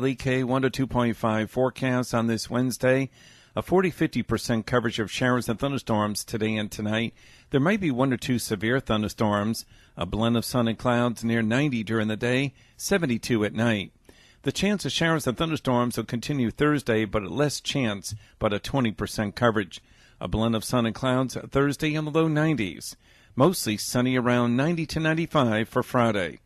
Lee K 102.5 forecast on this Wednesday. A 40-50% coverage of showers and thunderstorms today and tonight. There may be 1 or 2 severe thunderstorms. A blend of sun and clouds near 90 during the day, 72 at night. The chance of showers and thunderstorms will continue Thursday, but at less chance, but a 20% coverage. A blend of sun and clouds Thursday in the low 90s. Mostly sunny around 90 to 95 for Friday.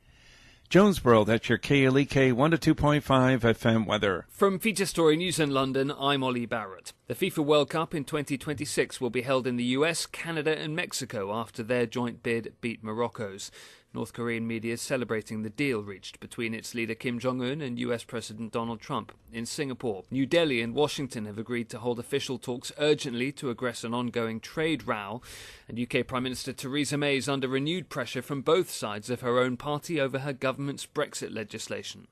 Jonesboro, that's your KLEK 102.5 FM weather. From Feature Story News in London, I'm Ollie Barrett. The FIFA World Cup in 2026 will be held in the US, Canada and Mexico after their joint bid beat Morocco's. North Korean media is celebrating the deal reached between its leader Kim Jong-un and US President Donald Trump in Singapore. New Delhi and Washington have agreed to hold official talks urgently to address an ongoing trade row. And UK Prime Minister Theresa May is under renewed pressure from both sides of her own party over her government's Brexit legislation.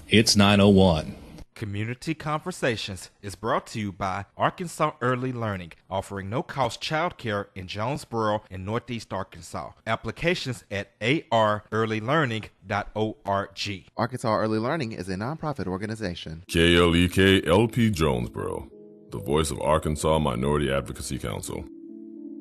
It's 9:01. Community Conversations is brought to you by Arkansas Early Learning, offering no-cost childcare in Jonesboro and Northeast Arkansas. Applications at arearlylearning.org. Arkansas Early Learning is a nonprofit organization. KLEK LP Jonesboro, the voice of Arkansas Minority Advocacy Council.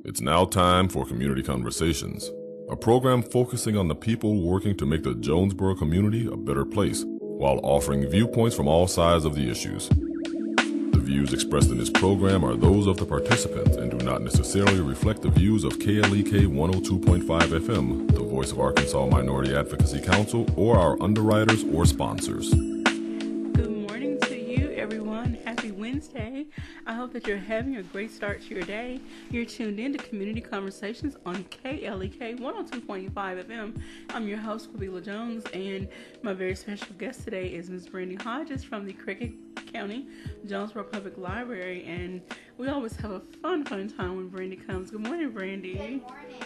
It's now time for Community Conversations, a program focusing on the people working to make the Jonesboro community a better place, while offering viewpoints from all sides of the issues. The views expressed in this program are those of the participants and do not necessarily reflect the views of KLEK 102.5 FM, the voice of Arkansas Minority Advocacy Council, or our underwriters or sponsors. Good morning to you, everyone. Happy Wednesday. I hope that you're having a great start to your day. You're tuned in to Community Conversations on KLEK 102.5 FM. I'm your host, Kabila Jones, and my very special guest today is Ms. Brandi Hodges from the Cricket County Jonesboro Public Library, and we always have a fun time when Brandi comes. Good morning, Brandi. Good morning.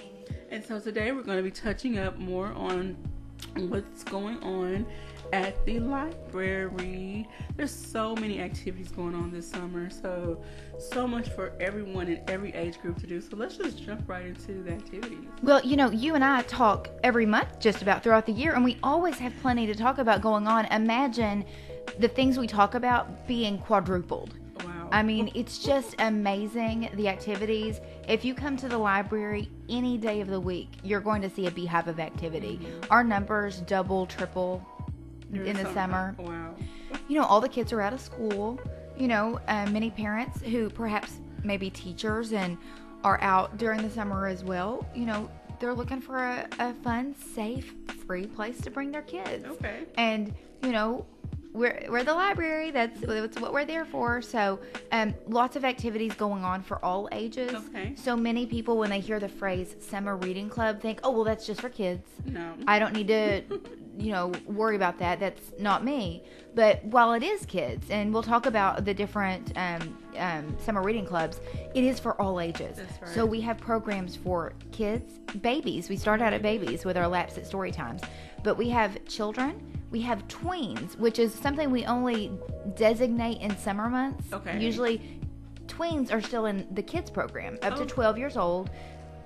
And so today we're going to be touching up more on what's going on at the library. There's so many activities going on this summer, so much for everyone in every age group to do. So let's just jump right into the activities. Well, you and I talk every month just about throughout the year, and we always have plenty to talk about going on. Imagine the things we talk about being quadrupled. Wow. I mean, it's just amazing, the activities. If you come to the library any day of the week, you're going to see a beehive of activity. Mm-hmm. Our numbers double, triple in the summer. Wow. All the kids are out of school. Many parents who perhaps maybe teachers and are out during the summer as well, they're looking for a fun, safe, free place to bring their kids. Okay. And, we're the library. That's what we're there for. So lots of activities going on for all ages. Okay. So many people, when they hear the phrase summer reading club, think, oh, well, that's just for kids. No. I don't need to, worry about that. That's not me. But while it is kids, and we'll talk about the different summer reading clubs, it is for all ages. That's right. So we have programs for kids, babies. We start out at babies with our Laps at Story Times. But we have children. We have tweens, which is something we only designate in summer months. Okay. Usually tweens are still in the kids program. Up to 12 years old,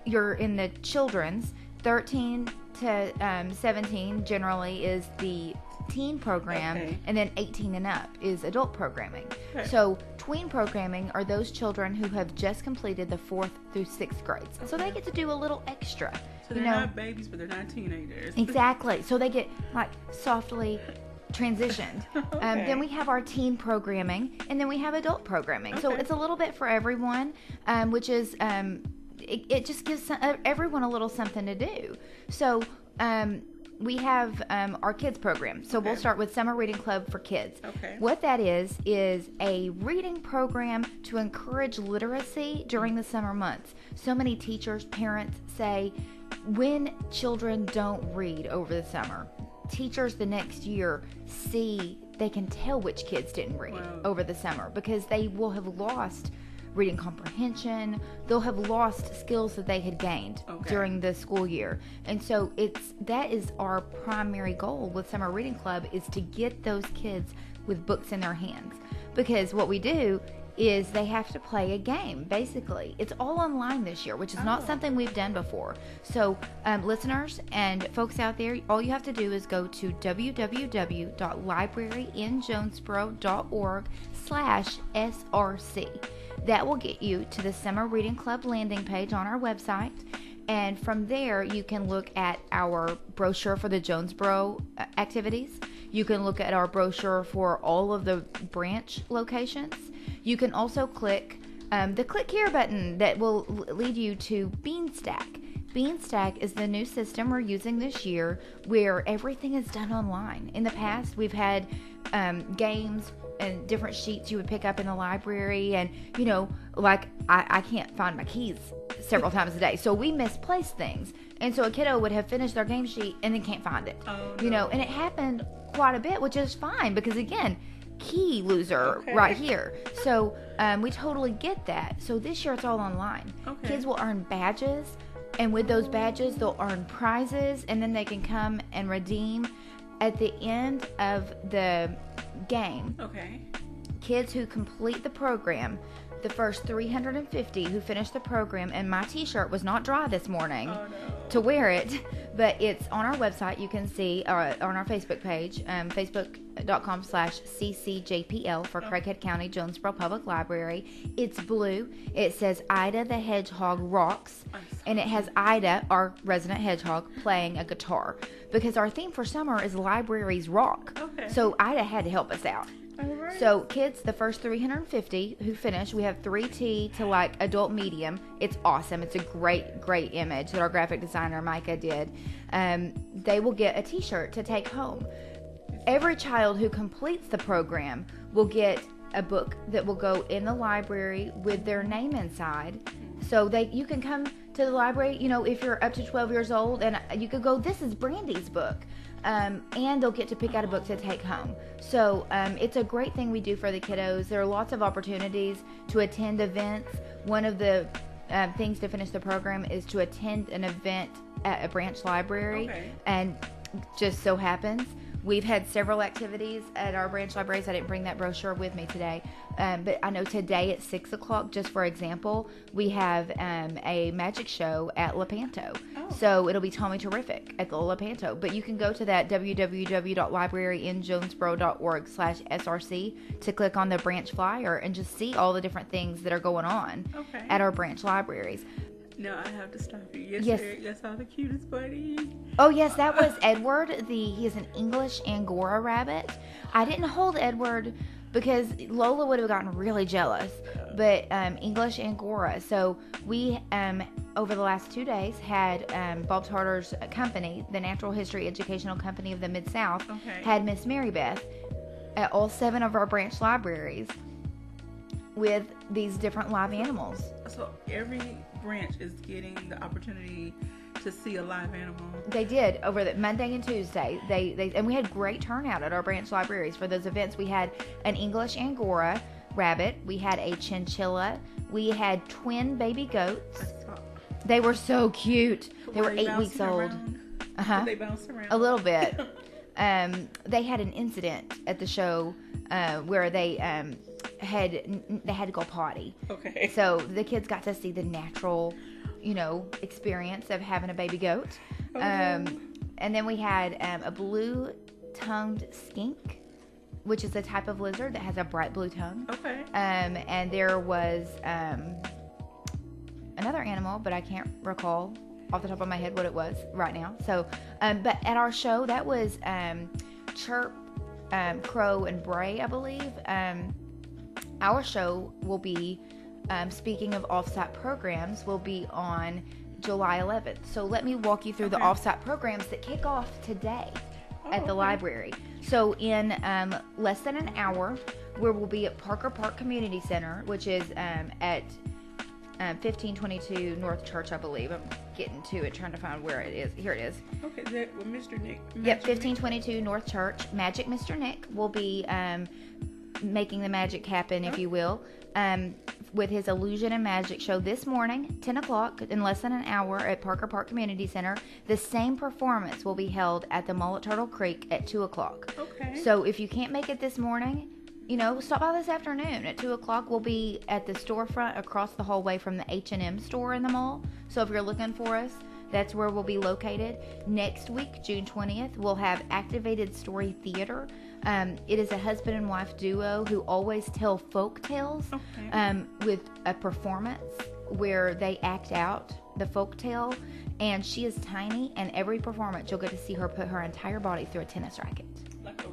you're in the children's. 13 to 17 generally is the teen program, okay. And then 18 and up is adult programming. Okay. So tween programming are those children who have just completed the 4th through 6th grades. Okay. So they get to do a little extra. So they're not babies, but they're not teenagers. Exactly. So they get softly transitioned. Okay. Then we have our teen programming, and then we have adult programming. Okay. So it's a little bit for everyone, which is it just gives everyone a little something to do. So we have our kids program. So Okay. we'll start with Summer Reading Club for kids. Okay. What that is a reading program to encourage literacy during the summer months. So many teachers, parents say, when children don't read over the summer, teachers the next year they can tell which kids didn't read over the summer because they will have lost reading comprehension. They'll have lost skills that they had gained during the school year. And so that is our primary goal with Summer Reading Club, is to get those kids with books in their hands. Because what we do is they have to play a game, basically. It's all online this year, which is not something we've done before. So, listeners and folks out there, all you have to do is go to www.libraryinjonesboro.org/SRC. That will get you to the Summer Reading Club landing page on our website. And from there, you can look at our brochure for the Jonesboro activities. You can look at our brochure for all of the branch locations. You can also click the Click Here button that will lead you to Beanstack. Beanstack is the new system we're using this year where everything is done online. In the past, we've had games and different sheets you would pick up in the library, and like I can't find my keys several times a day, so we misplace things, and so a kiddo would have finished their game sheet and then can't find it. And it happened quite a bit, which is fine because again, key loser right here. So we totally get that. So this year it's all online. Kids will earn badges, and with those badges they'll earn prizes, and then they can come and redeem at the end of the game. Kids who complete the program, the first 350 who finish the program, and my t-shirt was not dry this morning to wear it, but it's on our website. You can see on our Facebook page, facebook.com/CCJPL for Craighead County Jonesboro Public Library. It's blue. It says Ida the Hedgehog Rocks, and it has Ida, our resident hedgehog, playing a guitar, because our theme for summer is libraries rock. So Ida had to help us out. So kids, the first 350 who finish, we have 3T to like adult medium. It's awesome. It's a great image that our graphic designer Micah did. They will get a t-shirt to take home. Every child who completes the program will get a book that will go in the library with their name inside. So you can come to the library, if you're up to 12 years old, and you could go, this is Brandi's book. And they'll get to pick out a book to take home. So it's a great thing we do for the kiddos. There are lots of opportunities to attend events. One of the things to finish the program is to attend an event at a branch library. And just so happens, we've had several activities at our branch libraries. I didn't bring that brochure with me today. But I know today at 6 o'clock, just for example, we have a magic show at Lepanto. So it'll be Tommy Terrific at the Lepanto. But you can go to that www.libraryinjonesboro.org/SRC to click on the branch flyer and just see all the different things that are going on at our branch libraries. No, I have to stop you. Yesterday, I saw the cutest buddy. Oh, yes, that was Edward. He is an English Angora rabbit. I didn't hold Edward because Lola would have gotten really jealous. But English Angora. So we, over the last 2 days, had Bob Tarter's company, the Natural History Educational Company of the Mid-South, had Miss Mary Beth at all 7 of our branch libraries with these different live animals. So every branch is getting the opportunity to see a live animal. They did over the Monday and Tuesday. They and we had great turnout at our branch libraries for those events. We had an English Angora rabbit. We had a chinchilla. We had twin baby goats. They were so cute. They were 8 weeks old. Did they bounce around? A little bit. They had an incident at the show where they had to go potty. So the kids got to see the natural, experience of having a baby goat. And then we had a blue-tongued skink, which is a type of lizard that has a bright blue tongue. And there was another animal, but I can't recall off the top of my head what it was right now. So, but at our show, that was Chirp, Crow, and Bray, I believe. Our show will be, speaking of off-site programs, will be on July 11th. So let me walk you through the off-site programs that kick off today at the library. So in less than an hour, we will be at Parker Park Community Center, which is at 1522 North Church, I believe. I'm getting to it, trying to find where it is. Here it is. Okay, that with Mr. Nick. Yep, 1522 North Church. Magic Mr. Nick will be making the magic happen, if you will, with his Illusion and Magic show this morning, 10 o'clock, in less than an hour at Parker Park Community Center. The same performance will be held at the Mullet Turtle Creek at 2 o'clock. So if you can't make it this morning, stop by this afternoon at 2 o'clock. We'll be at the storefront across the hallway from the H&M store in the mall. So if you're looking for us, that's where we'll be located. Next week, June 20th, we'll have Activated Story Theater. It is a husband and wife duo who always tell folk tales with a performance where they act out the folk tale. And she is tiny, and every performance you'll get to see her put her entire body through a tennis racket. Like a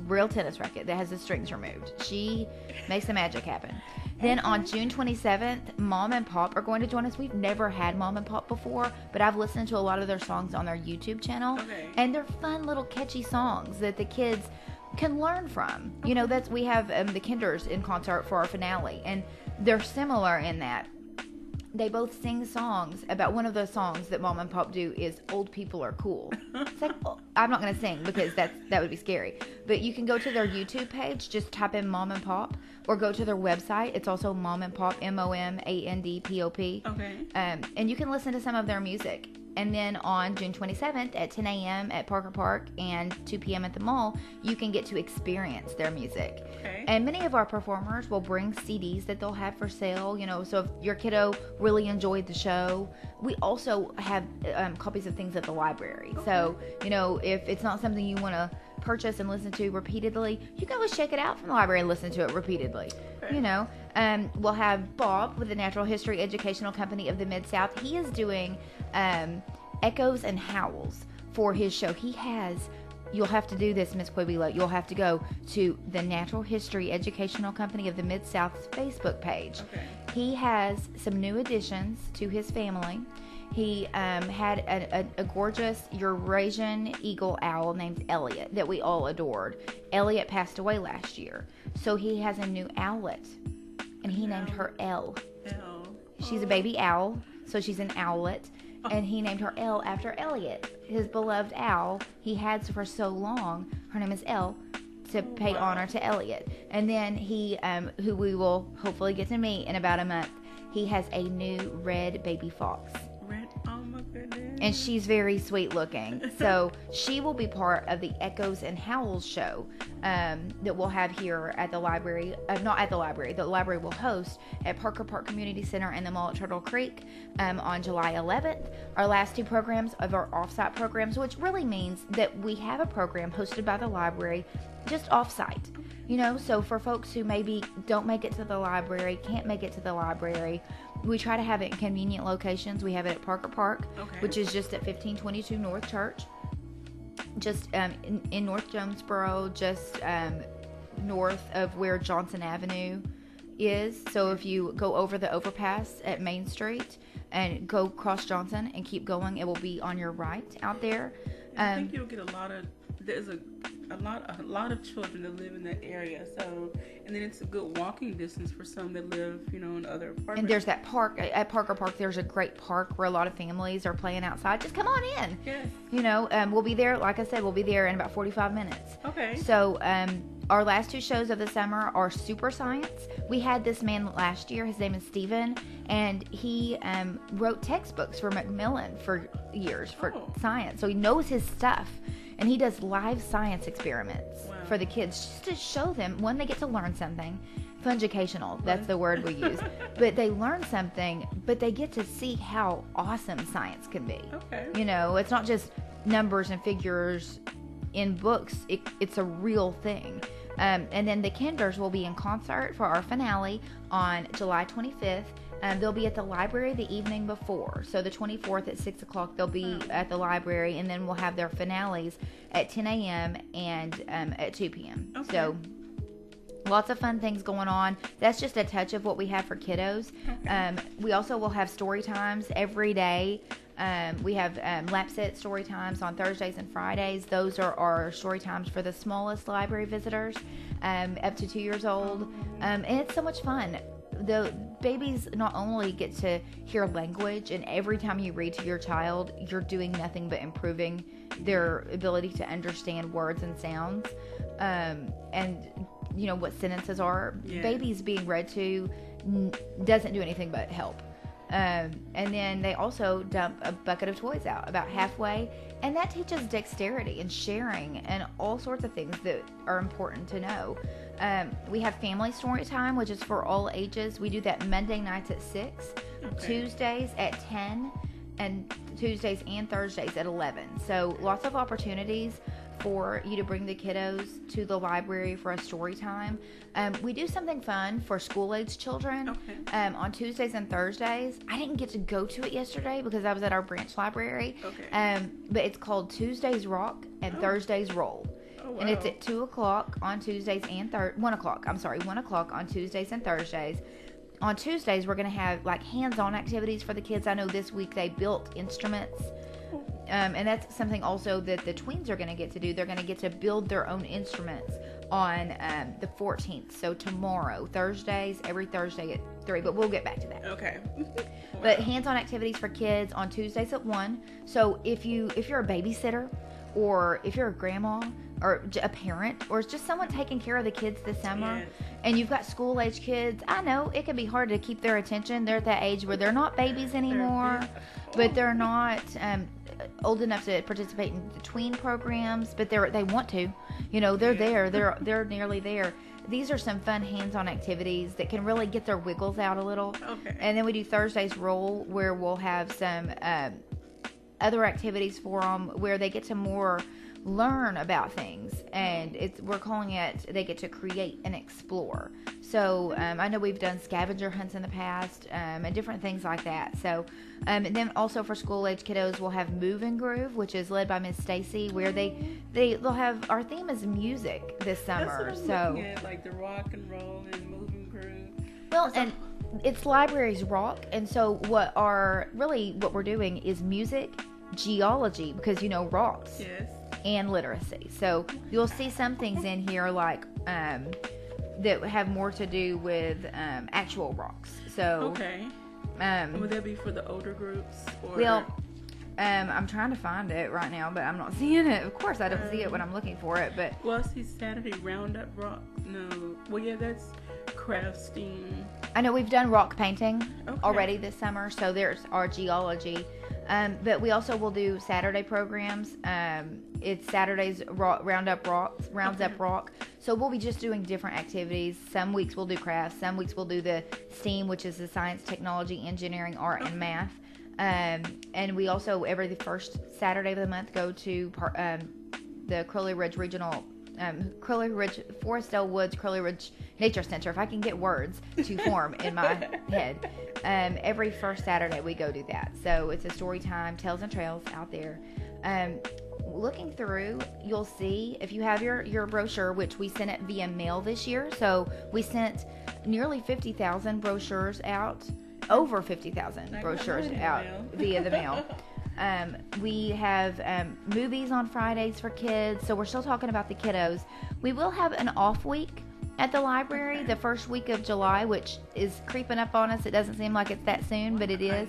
real tennis racket that has the strings removed. She makes the magic happen. Then on June 27th, Mom and Pop are going to join us. We've never had Mom and Pop before, but I've listened to a lot of their songs on their YouTube channel. And they're fun little catchy songs that the kids can learn from. We have the Kinders in concert for our finale, and they're similar in that they both sing songs about. One of those songs that Mom and Pop do is "Old People Are Cool." It's like, I'm not going to sing because that would be scary. But you can go to their YouTube page, just type in Mom and Pop, or go to their website. It's also Mom and Pop, MOMANDPOP. And you can listen to some of their music. And then on June 27th at 10 a.m. at Parker Park and 2 p.m. at the mall, you can get to experience their music. And many of our performers will bring CDs that they'll have for sale, so if your kiddo really enjoyed the show. We also have copies of things at the library. So, if it's not something you want to purchase and listen to repeatedly, you can always check it out from the library and listen to it repeatedly. We'll have Bob with the Natural History Educational Company of the Mid-South. He is doing Echoes and Howls for his show. You'll have to do this, Miss Quibula. You'll have to go to the Natural History Educational Company of the Mid-South's Facebook page. He has some new additions to his family. He had a gorgeous Eurasian eagle owl named Elliot that we all adored. Elliot passed away last year, so he has a new owlet, and he named her Elle. She's a baby owl, so she's an owlet, and he named her Elle after Elliot, his beloved owl he had for so long. Her name is Elle, to pay honor to Elliot. And then he, who we will hopefully get to meet in about a month, he has a new red baby fox. And she's very sweet looking. So she will be part of the Echoes and Howls show that we'll have here at the library. Not at the library. The library will host at Parker Park Community Center in the mall at Turtle Creek on July 11th. Our last two programs of our off-site programs, which really means that we have a program hosted by the library just off-site. So for folks who maybe don't make it to the library, can't make it to the library, we try to have it in convenient locations. We have it at Parker Park, which is just at 1522 North Church, just in North Jonesboro, just north of where Johnson Avenue is. So if you go over the overpass at Main Street and go across Johnson and keep going, it will be on your right out there. I think you'll get there's a lot of children that live in that area, and then it's a good walking distance for some that live, in other apartments. And there's that park at Parker Park. There's a great park where a lot of families are playing outside. Just come on in. Yes. We'll be there. Like I said, we'll be there in about 45 minutes. So our last two shows of the summer are Super Science. We had this man last year. His name is Steven, and he wrote textbooks for Macmillan for years for science. So he knows his stuff. And he does live science experiments for the kids just to show them, one, they get to learn something. Fungicational, that's the word we use. But they learn something, but they get to see how awesome science can be. It's not just numbers and figures in books. It's a real thing. And then the Kinders will be in concert for our finale on July 25th. They'll be at the library the evening before. So the 24th at 6 o'clock, they'll be at the library, and then we'll have their finales at 10 a.m. and at 2 p.m. So lots of fun things going on. That's just a touch of what we have for kiddos. We also will have story times every day. We have Lapset story times on Thursdays and Fridays. Those are our story times for the smallest library visitors, up to 2 years old. And it's so much fun. The babies not only get to hear language, and every time you read to your child, you're doing nothing but improving their ability to understand words and sounds, and what sentences are. Babies being read to doesn't do anything but help. And then they also dump a bucket of toys out about halfway, and that teaches dexterity and sharing and all sorts of things that are important to know. We have family story time, which is for all ages. We do that Monday nights at 6, Tuesdays at 10, and Tuesdays and Thursdays at 11. So lots of opportunities for you to bring the kiddos to the library for a story time. We do something fun for school-age children on Tuesdays and Thursdays. I didn't get to go to it yesterday because I was at our branch library. But it's called Tuesdays Rock and Thursdays Roll. Wow. And it's at 2 o'clock on Tuesdays and 1 o'clock. 1 o'clock on Tuesdays and Thursdays. On Tuesdays, we're going to have like hands-on activities for the kids. I know this week they built instruments. And that's something also that the tweens are going to get to do. They're going to get to build their own instruments on the 14th. So tomorrow, Thursdays, every Thursday at 3. But we'll get back to that. Okay. But hands-on activities for kids on Tuesdays at 1. So if you're a babysitter, or if you're a grandma or a parent, or it's just someone taking care of the kids this summer, and you've got school-age kids, I know it can be hard to keep their attention. They're at that age where they're not babies anymore, but they're not old enough to participate in the tween programs, but they want to. You know, they're there. They're nearly there. These are some fun hands-on activities that can really get their wiggles out a little. And then we do Thursdays Roll, where we'll have some other activities for them where they get to more learn about things, and we're calling it they get to create and explore. So I know we've done scavenger hunts in the past and different things like that. So and then also for school age kiddos, we'll have Move and Groove, which is led by Miss Stacy, where they'll have our theme is music this summer. That's what I'm looking at, like the rock and roll and Move and Groove. Well, and it's libraries rock, and so what we're doing is music, geology, because rocks, and literacy. So you'll see some things in here like that have more to do with actual rocks. So would that be for the older groups? Or? Well, I'm trying to find it right now, but I'm not seeing it. Of course, I don't see it when I'm looking for it. But I see Saturday Roundup Rock. No, that's crafting. I know we've done rock painting already this summer, so there's our geology. But we also will do Saturday programs. It's Saturdays rounds up rock. So we'll be just doing different activities. Some weeks we'll do crafts. Some weeks we'll do the STEAM, which is the science, technology, engineering, art, and math. And we also every first Saturday of the month go to the Crowley Ridge Regional. Crowley Ridge, Forestdale Woods, Crowley Ridge Nature Center, if I can get words to form in my head. Every first Saturday we go do that. So it's a story time, Tales and Trails out there. Looking through, you'll see, if you have your brochure, which we sent it via mail this year. So we sent nearly 50,000 brochures out, over 50,000 brochures out via the mail. We have movies on Fridays for kids, so we're still talking about the kiddos. We will have an off week at the library the first week of July, which is creeping up on us. It doesn't seem like it's that soon, but it is.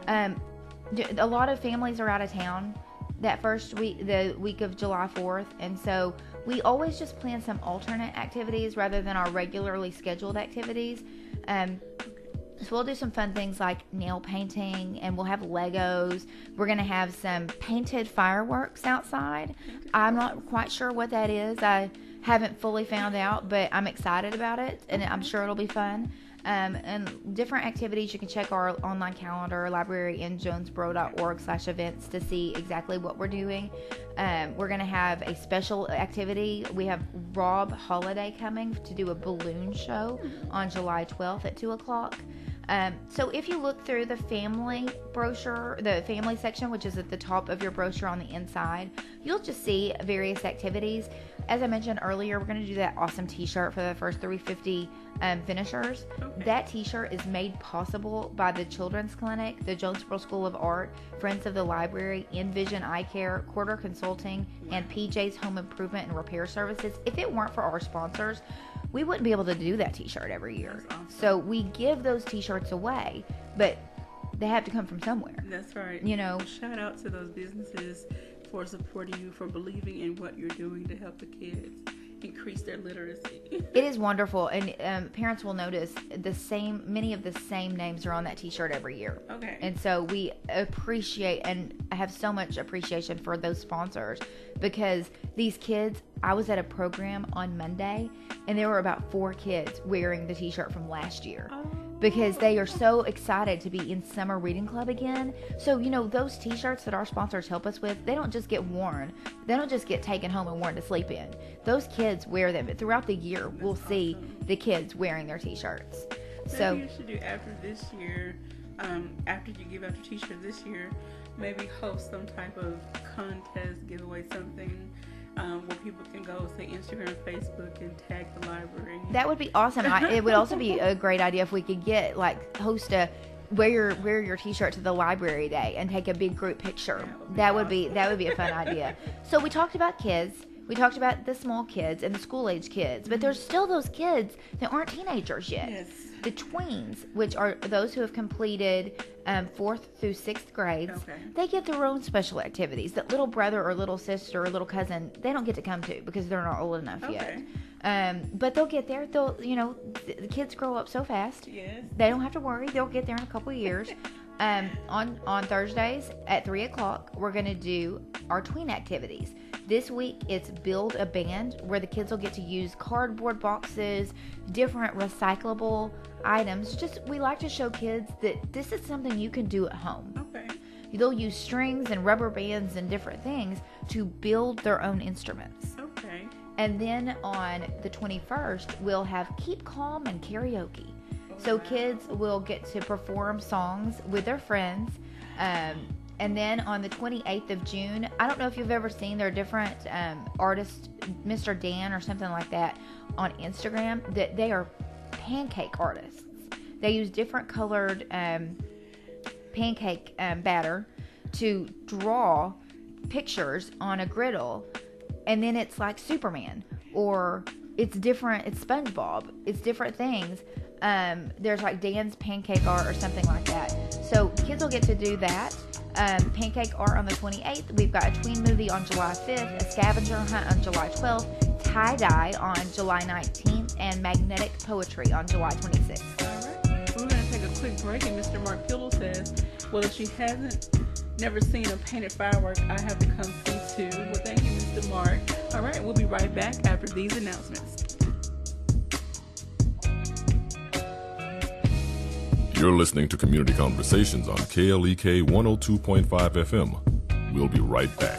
A lot of families are out of town that first week, the week of July 4th, and so we always just plan some alternate activities rather than our regularly scheduled activities. So we'll do some fun things like nail painting, and we'll have Legos. We're going to have some painted fireworks outside. I'm not quite sure what that is. I haven't fully found out, but I'm excited about it, and I'm sure it'll be fun. And different activities, you can check our online calendar, libraryinjonesboro.org/events to see exactly what we're doing. We're going to have a special activity. We have Rob Holiday coming to do a balloon show on July 12th at 2 o'clock. So if you look through the family brochure, the family section, which is at the top of your brochure on the inside, you'll just see various activities. As I mentioned earlier, we're going to do that awesome t-shirt for the first 350 finishers. That t-shirt is made possible by the Children's Clinic, the Jonesboro School of Art, Friends of the Library, Envision Eye Care, Quarter Consulting, and PJ's Home Improvement and Repair Services. If it weren't for our sponsors, we wouldn't be able to do that t-shirt every year. Awesome. So we give those t-shirts away, but they have to come from somewhere. That's right. Shout out to those businesses for supporting you, for believing in what you're doing to help the kids increase their literacy. It is wonderful, and parents will notice many of the same names are on that T-shirt every year. Okay. And so we appreciate and have so much appreciation for those sponsors, because these kids, I was at a program on Monday, and there were about 4 kids wearing the T-shirt from last year. Oh. Because they are so excited to be in summer reading club again. So, those T-shirts that our sponsors help us with, they don't just get worn. They don't just get taken home and worn to sleep in. Those kids wear them. Throughout the year, we'll see the kids wearing their T-shirts. So maybe you should do after this year, after you give out your T-shirt this year, maybe host some type of contest, give away something. Where people can go, say Instagram, Facebook, and tag the library. That would be awesome. It would also be a great idea if we could get host a wear your T-shirt to the library day and take a big group picture. That would be a fun idea. So we talked about kids. We talked about the small kids and the school age kids, but there's still those kids that aren't teenagers yet. Yes. The tweens, which are those who have completed 4th through 6th grades, Okay. they get their own special activities that little brother or little sister or little cousin, they don't get to come to because they're not old enough yet. But they'll get there. The kids grow up so fast. Yes. They don't have to worry. They'll get there in a couple of years. On Thursdays at 3 o'clock, we're going to do our tween activities. This week, it's Build a Band, where the kids will get to use cardboard boxes, different recyclable items. We like to show kids that this is something you can do at home. Okay. They'll use strings and rubber bands and different things to build their own instruments. Okay. And then on the 21st, we'll have Keep Calm and karaoke. So kids will get to perform songs with their friends. And then on the 28th of June, I don't know if you've ever seen their different artists, Mr. Dan or something like that, on Instagram, that they are pancake artists. They use different colored pancake batter to draw pictures on a griddle, and then it's like Superman, or it's SpongeBob. It's different things. There's like Dan's pancake art or something like that. So kids will get to do that. Pancake art on the 28th. We've got a tween movie on July 5th, a scavenger hunt on July 12th, tie-dye on July 19th, and magnetic poetry on July 26th. All right. We're going to take a quick break, and Mr. Mark Piddle says, well, if she hasn't never seen a painted firework, I have to come see too. Well, thank you, Mr. Mark. All right, we'll be right back after these announcements. You're listening to Community Conversations on KLEK 102.5 FM. We'll be right back.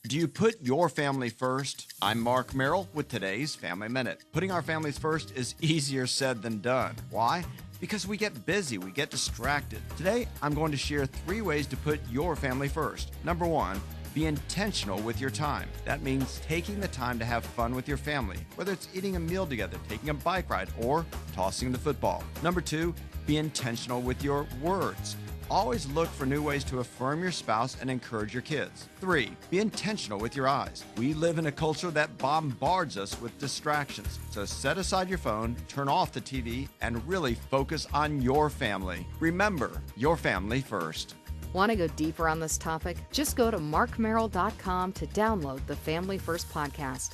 Do you put your family first? I'm Mark Merrill with today's Family Minute. Putting our families first is easier said than done. Why? Because we get busy, we get distracted. Today, I'm going to share 3 ways to put your family first. Number 1, be intentional with your time. That means taking the time to have fun with your family, whether it's eating a meal together, taking a bike ride, or tossing the football. Number 2, be intentional with your words. Always look for new ways to affirm your spouse and encourage your kids. 3, be intentional with your eyes. We live in a culture that bombards us with distractions. So set aside your phone, turn off the TV, and really focus on your family. Remember, your family first. Want to go deeper on this topic? Just go to markmerrill.com to download the Family First podcast.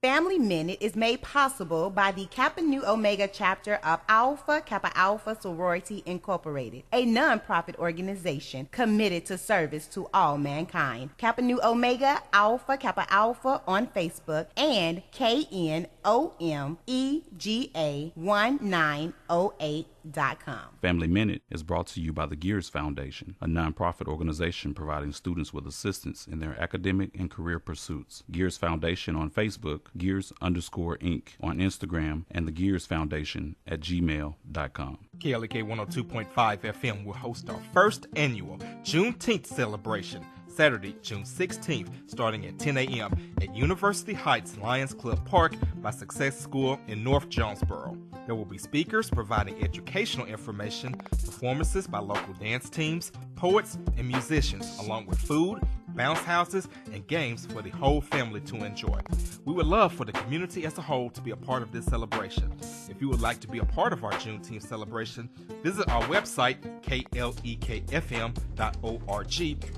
Family Minute is made possible by the Kappa Nu Omega chapter of Alpha Kappa Alpha Sorority Incorporated, a non-profit organization committed to service to all mankind. Kappa Nu Omega Alpha Kappa Alpha on Facebook and KNOMEGA1908.com. Family Minute is brought to you by the Gears Foundation, a nonprofit organization providing students with assistance in their academic and career pursuits. Gears Foundation on Facebook, Gears_Inc. on Instagram, and the Gears Foundation at gmail.com. KLEK 102.5 FM will host our first annual Juneteenth celebration, Saturday, June 16th, starting at 10 a.m. at University Heights Lions Club Park by Success School in North Jonesboro. There will be speakers providing educational information, performances by local dance teams, poets, and musicians, along with food, bounce houses, and games for the whole family to enjoy. We would love for the community as a whole to be a part of this celebration. If you would like to be a part of our Juneteenth celebration, visit our website, klekfm.org,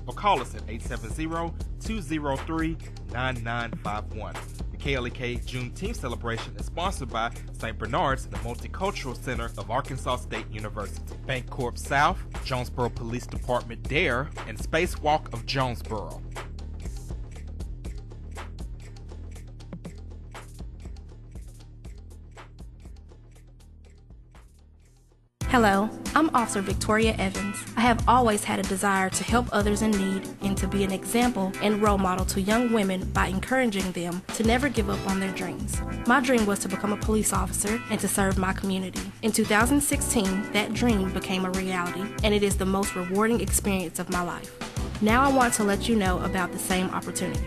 or call us at 870-203-9951. The KLEK Juneteenth celebration is sponsored by St. Bernard's and the Multicultural Center of Arkansas State University, Bancorp South, Jonesboro Police Department DARE, and Spacewalk of Jonesboro. Hello, I'm Officer Victoria Evans. I have always had a desire to help others in need and to be an example and role model to young women by encouraging them to never give up on their dreams. My dream was to become a police officer and to serve my community. In 2016, that dream became a reality, and it is the most rewarding experience of my life. Now I want to let you know about the same opportunity.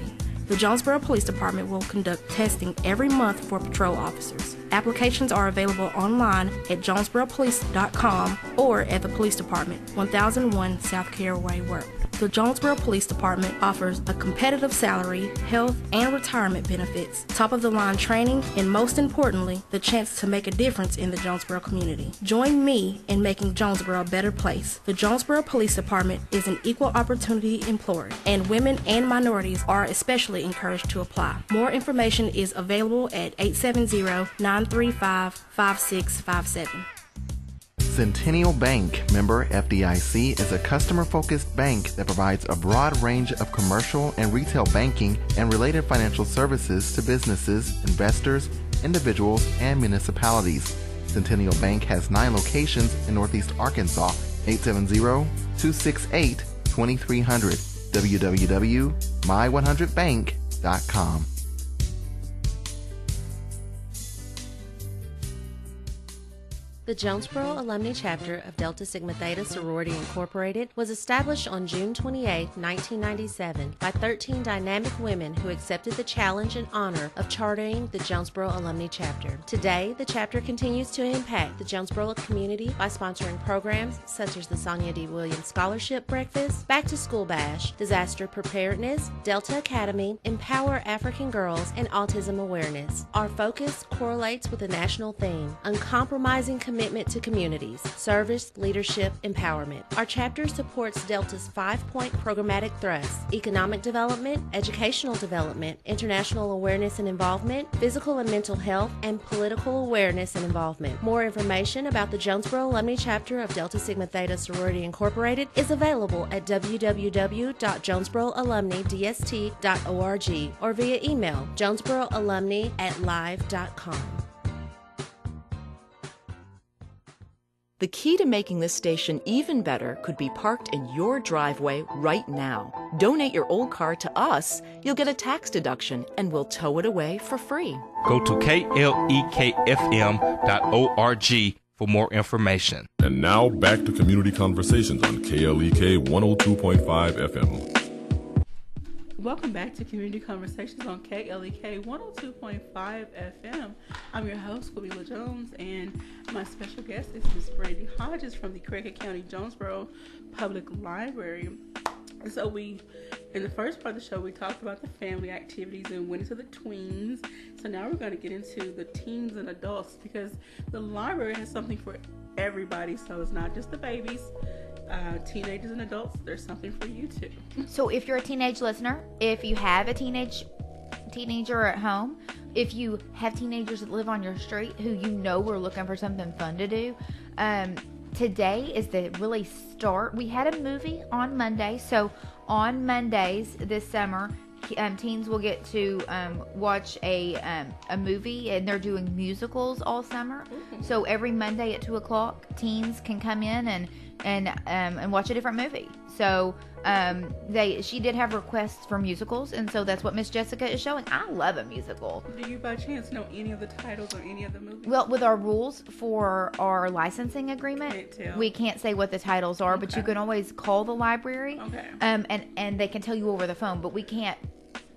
The Jonesboro Police Department will conduct testing every month for patrol officers. Applications are available online at jonesboropolice.com or at the Police Department, 1001 South Caraway Road. The Jonesboro Police Department offers a competitive salary, health, and retirement benefits, top-of-the-line training, and most importantly, the chance to make a difference in the Jonesboro community. Join me in making Jonesboro a better place. The Jonesboro Police Department is an equal opportunity employer, and women and minorities are especially encouraged to apply. More information is available at 870-935-5657. Centennial Bank, member FDIC, is a customer-focused bank that provides a broad range of commercial and retail banking and related financial services to businesses, investors, individuals, and municipalities. Centennial Bank has 9 locations in Northeast Arkansas. 870-268-2300. www.my100bank.com. The Jonesboro Alumni Chapter of Delta Sigma Theta Sorority Incorporated was established on June 28, 1997 by 13 dynamic women who accepted the challenge and honor of chartering the Jonesboro Alumni Chapter. Today, the chapter continues to impact the Jonesboro community by sponsoring programs such as the Sonia D. Williams Scholarship Breakfast, Back to School Bash, Disaster Preparedness, Delta Academy, Empower African Girls, and Autism Awareness. Our focus correlates with the national theme, uncompromising commitment to communities, service, leadership, empowerment. Our chapter supports Delta's 5-point programmatic thrusts: economic development, educational development, international awareness and involvement, physical and mental health, and political awareness and involvement. More information about the Jonesboro Alumni Chapter of Delta Sigma Theta Sorority Incorporated is available at www.jonesboroalumnidst.org or via email jonesboroalumni@live.com. The key to making this station even better could be parked in your driveway right now. Donate your old car to us, you'll get a tax deduction, and we'll tow it away for free. Go to klekfm.org for more information. And now back to Community Conversations on KLEK 102.5 FM. Welcome back to Community Conversations on KLEK 102.5 FM. I'm your host, Quabila Jones, and my special guest is Ms. Brandi Hodges from the Craighead County Jonesboro Public Library. So in the first part of the show, we talked about the family activities and went into the tweens. So now we're going to get into the teens and adults, because the library has something for everybody. So it's not just the babies. Teenagers and adults, there's something for you too. So if you're a teenage listener, if you have a teenager at home, if you have teenagers that live on your street who you know are looking for something fun to do, today is the really start. We had a movie on Monday, so on Mondays this summer, teens will get to watch a movie, and they're doing musicals all summer. Mm-hmm. So every Monday at 2:00, teens can come in and watch a different movie. So she did have requests for musicals, and so that's what Miss Jessica is showing. I love a musical. Do you by chance know any of the titles or any of the movies? Well, with our rules for our licensing agreement, we can't say what the titles are, but you can always call the library. Okay. And they can tell you over the phone, but we can't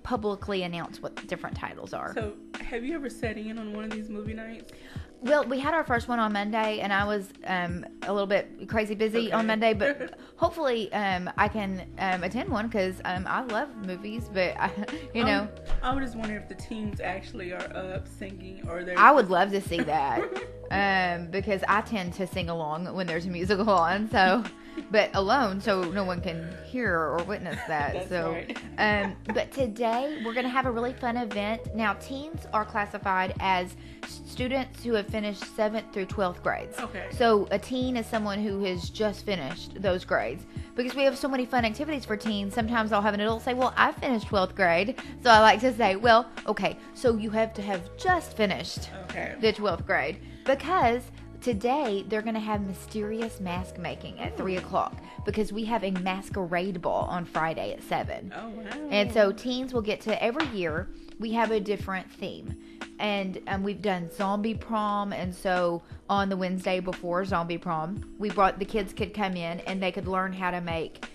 publicly announce what different titles are. So have you ever sat in on one of these movie nights? Well, we had our first one on Monday, and I was a little bit crazy busy on Monday, but hopefully I can attend one because I love movies, but I was just wondering if the teams actually are up singing or they're... I would love to see that because I tend to sing along when there's a musical on, so... But alone, so no one can hear or witness that. That's so, right. But today we're going to have a really fun event. Now, teens are classified as students who have finished 7th through 12th grades. Okay. So a teen is someone who has just finished those grades. Because we have so many fun activities for teens, sometimes I'll have an adult say, well, I finished 12th grade. So I like to say, well, okay, so you have to have just finished the 12th grade. Because today they're going to have mysterious mask making at 3 o'clock because we have a masquerade ball on Friday at 7. Oh, wow. And so teens will get to, every year we have a different theme. And we've done zombie prom, and so on the Wednesday before zombie prom, the kids could come in and they could learn how to make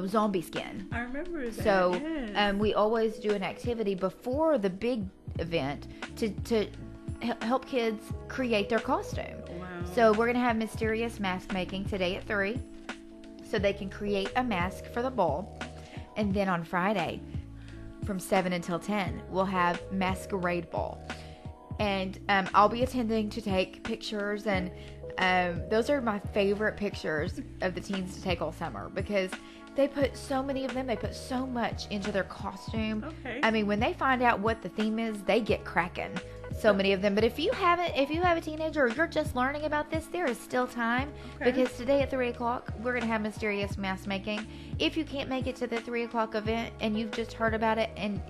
zombie skin. I remember that. So yes. we always do an activity before the big event to help kids create their costume. Wow. So we're going to have mysterious mask making today at 3 so they can create a mask for the ball. And then on Friday from 7 until 10, we'll have masquerade ball. And I'll be attending to take pictures, and those are my favorite pictures of the teens to take all summer because they put so many of them, they put so much into their costume. Okay. I mean, when they find out what the theme is, they get cracking. So many of them. But if you have a teenager or you're just learning about this, there is still time because today at 3 o'clock, we're going to have mysterious mask making. If you can't make it to the 3 o'clock event and you've just heard about it and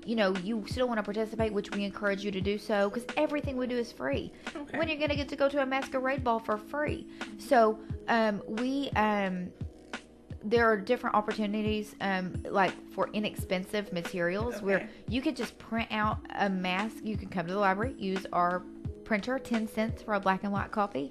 you still want to participate, which we encourage you to do so because everything we do is free. Okay. When you're going to get to go to a masquerade ball for free. So there are different opportunities like for inexpensive materials where you could just print out a mask. You can come to the library, use our printer, 10 cents for a black and white copy,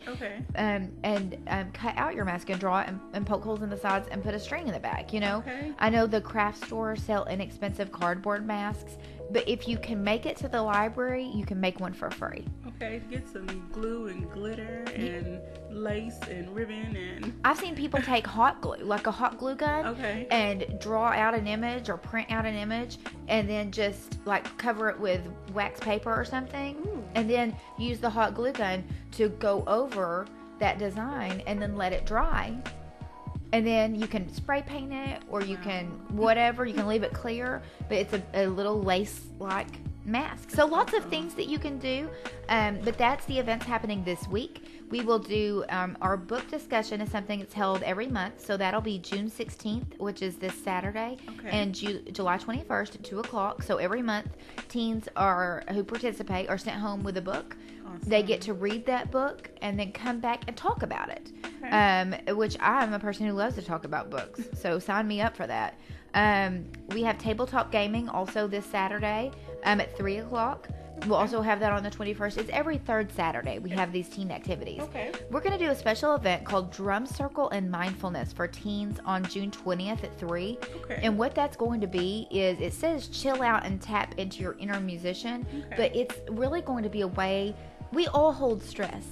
and cut out your mask and draw it and poke holes in the sides and put a string in the back. I know the craft stores sell inexpensive cardboard masks, but if you can make it to the library, you can make one for free. Okay, get some glue and glitter and lace and ribbon and... I've seen people take hot glue, like a hot glue gun, and draw out an image or print out an image and then just like cover it with wax paper or something. Ooh. And then use the hot glue gun to go over that design and then let it dry. And then you can spray paint it or you can whatever, you can leave it clear, but it's a little lace-like mask. So lots of things that you can do, but that's the events happening this week. We will do our book discussion is something that's held every month, so that'll be June 16th, which is this Saturday, and July 21st at 2 o'clock. So every month, teens who participate are sent home with a book. Awesome. They get to read that book and then come back and talk about it, which I'm a person who loves to talk about books, so sign me up for that. We have tabletop gaming also this Saturday at 3 o'clock. We'll also have that on the 21st. It's every third Saturday we have these teen activities. We're going to do a special event called Drum Circle and Mindfulness for teens on June 20th at 3. And what that's going to be is, it says chill out and tap into your inner musician, but it's really going to be a way, we all hold stress.